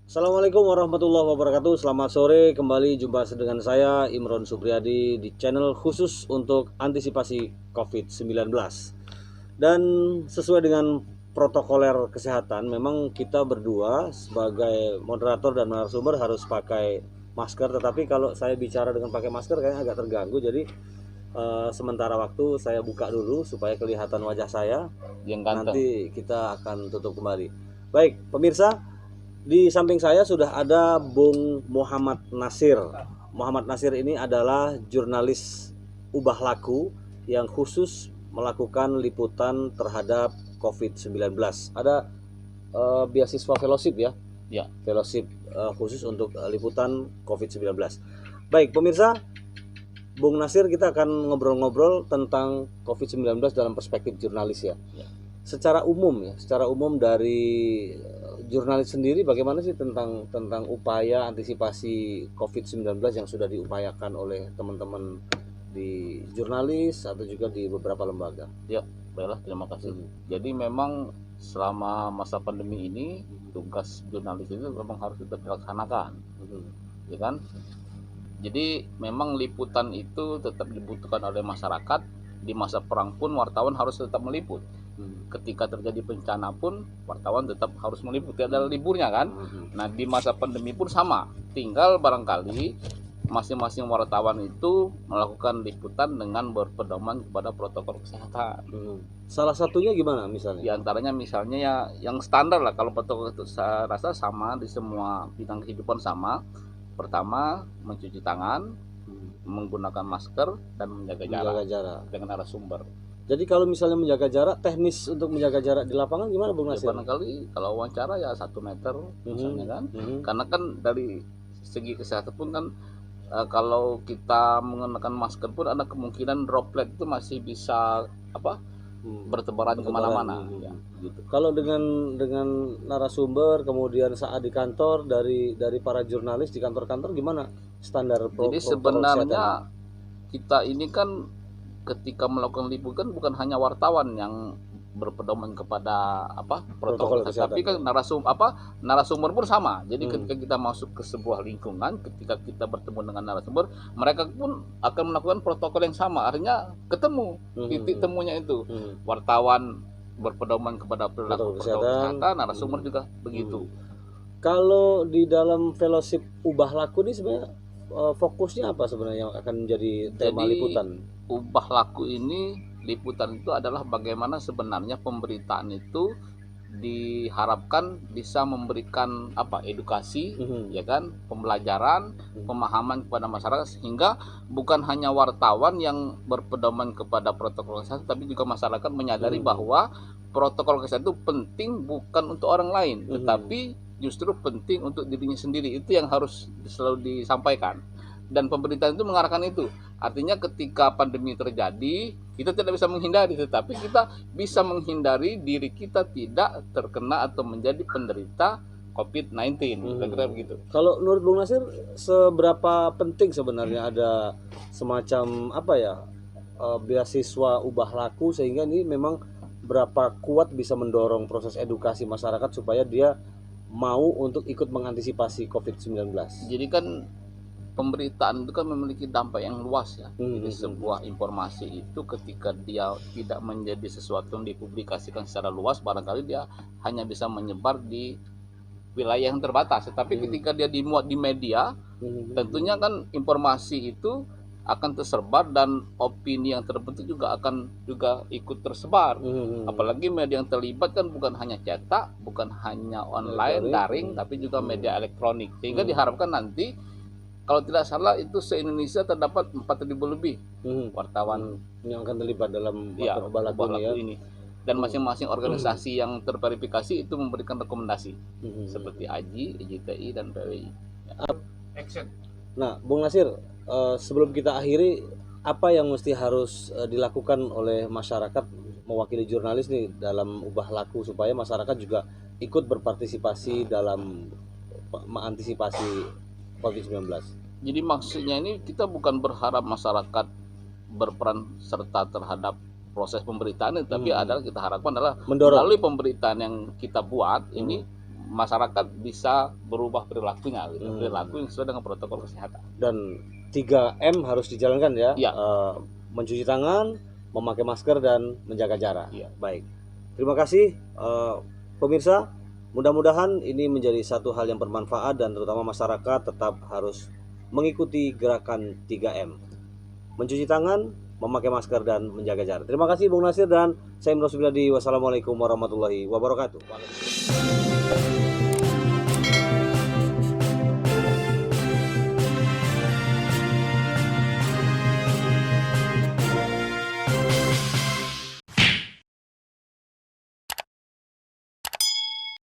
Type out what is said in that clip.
Assalamualaikum warahmatullahi wabarakatuh. Selamat sore, kembali jumpa dengan saya Imron Supriyadi di channel khusus untuk antisipasi COVID-19. Dan sesuai dengan protokoler kesehatan, memang kita berdua sebagai moderator dan narasumber harus pakai masker. Tetapi kalau saya bicara dengan pakai masker kayaknya agak terganggu. Jadi sementara waktu saya buka dulu supaya kelihatan wajah saya. Yang ganteng. Nanti kita akan tutup kembali. Baik, pemirsa. Di samping saya sudah ada Bung Muhammad Nasir. Muhammad Nasir ini adalah jurnalis Ubah Laku yang khusus melakukan liputan terhadap COVID-19. Ada beasiswa fellowship ya? Ya. Fellowship khusus untuk liputan COVID-19. Baik, pemirsa, Bung Nasir, kita akan ngobrol-ngobrol tentang COVID-19 dalam perspektif jurnalis ya. Secara umum dari jurnalis sendiri bagaimana sih tentang upaya antisipasi COVID-19 yang sudah diupayakan oleh teman-teman di jurnalis atau juga di beberapa lembaga? Ya, baiklah, terima kasih. Jadi memang selama masa pandemi ini tugas jurnalis itu memang harus tetap dilaksanakan, ya kan? Jadi memang liputan itu tetap dibutuhkan oleh masyarakat. Di masa perang pun wartawan harus tetap meliput. Ketika terjadi bencana pun wartawan tetap harus meliput, tidak ada liburnya kan. Nah, di masa pandemi pun sama, tinggal barangkali masing-masing wartawan itu melakukan liputan dengan berpedoman kepada protokol kesehatan. Salah satunya gimana misalnya? Di antaranya misalnya ya yang standar lah, kalau protokol itu saya rasa sama di semua bidang kehidupan sama. Pertama, mencuci tangan, menggunakan masker, dan menjaga jarak dengan narasumber. Jadi kalau misalnya menjaga jarak, teknis untuk menjaga jarak di lapangan gimana Bung Nasir? Ya, barangkali kalau wawancara ya 1 meter misalnya kan. Karena kan dari segi kesehatan pun kan kalau kita menggunakan masker pun ada kemungkinan droplet itu masih bisa bertebaran kemana-mana. Ya, gitu. Kalau dengan narasumber kemudian saat di kantor dari para jurnalis di kantor-kantor gimana standar Jadi sebenarnya kita ini kan ketika melakukan liputan bukan hanya wartawan yang berpedoman kepada protokol kesehatan, tapi kan narasumber pun sama. Jadi ketika kita masuk ke sebuah lingkungan, ketika kita bertemu dengan narasumber, mereka pun akan melakukan protokol yang sama. Artinya ketemu titik temunya itu. Wartawan berpedoman kepada protokol kesehatan, narasumber juga begitu. Kalau di dalam fellowship Ubah Laku ini sebenarnya fokusnya apa sebenarnya yang akan menjadi tema liputan? Ubah Laku ini liputan itu adalah bagaimana sebenarnya pemberitaan itu diharapkan bisa memberikan edukasi, ya kan, pembelajaran, pemahaman kepada masyarakat, sehingga bukan hanya wartawan yang berpedoman kepada protokol kesehatan, tapi juga masyarakat menyadari bahwa protokol kesehatan itu penting bukan untuk orang lain, tetapi justru penting untuk dirinya sendiri. Itu yang harus selalu disampaikan, dan pemberitaan itu mengarahkan itu. Artinya ketika pandemi terjadi, kita tidak bisa menghindari, tetapi kita bisa menghindari diri kita tidak terkena atau menjadi penderita COVID-19. Kira-kira begitu. Kalau menurut Bung Nasir, seberapa penting sebenarnya ada semacam beasiswa Ubah Laku, sehingga ini memang berapa kuat bisa mendorong proses edukasi masyarakat supaya dia mau untuk ikut mengantisipasi COVID-19? Jadi kan pemberitaan itu kan memiliki dampak yang luas ya. Jadi sebuah informasi itu ketika dia tidak menjadi sesuatu yang dipublikasikan secara luas, barangkali dia hanya bisa menyebar di wilayah yang terbatas. Tetapi ketika dia dimuat di media, tentunya kan informasi itu akan tersebar dan opini yang terbentuk juga akan ikut tersebar. Apalagi media yang terlibat kan bukan hanya cetak, bukan hanya online, daring, tapi juga media elektronik. Sehingga diharapkan nanti, kalau tidak salah itu se-Indonesia terdapat 4.000 lebih wartawan yang akan terlibat dalam Ubah Laku ini. Dan masing-masing organisasi yang terverifikasi itu memberikan rekomendasi seperti AJI, IJTI, dan PWI. Nah, Bung Nasir, sebelum kita akhiri, apa yang mesti harus dilakukan oleh masyarakat mewakili jurnalis nih dalam Ubah Laku supaya masyarakat juga ikut berpartisipasi dalam mengantisipasi COVID-19? Jadi maksudnya ini kita bukan berharap masyarakat berperan serta terhadap proses pemberitaan, tapi adalah kita harapkan adalah melalui pemberitaan yang kita buat ini masyarakat bisa berubah perilakunya gitu. Perilaku yang sesuai dengan protokol kesehatan. Dan 3M harus dijalankan ya. Iya. Mencuci tangan, memakai masker dan menjaga jarak. Iya. Baik. Terima kasih pemirsa. Mudah-mudahan ini menjadi satu hal yang bermanfaat dan terutama masyarakat tetap harus mengikuti gerakan 3M. Mencuci tangan, memakai masker dan menjaga jarak. Terima kasih Bung Nasir dan saya Imron Subriyadi. Wassalamualaikum warahmatullahi wabarakatuh.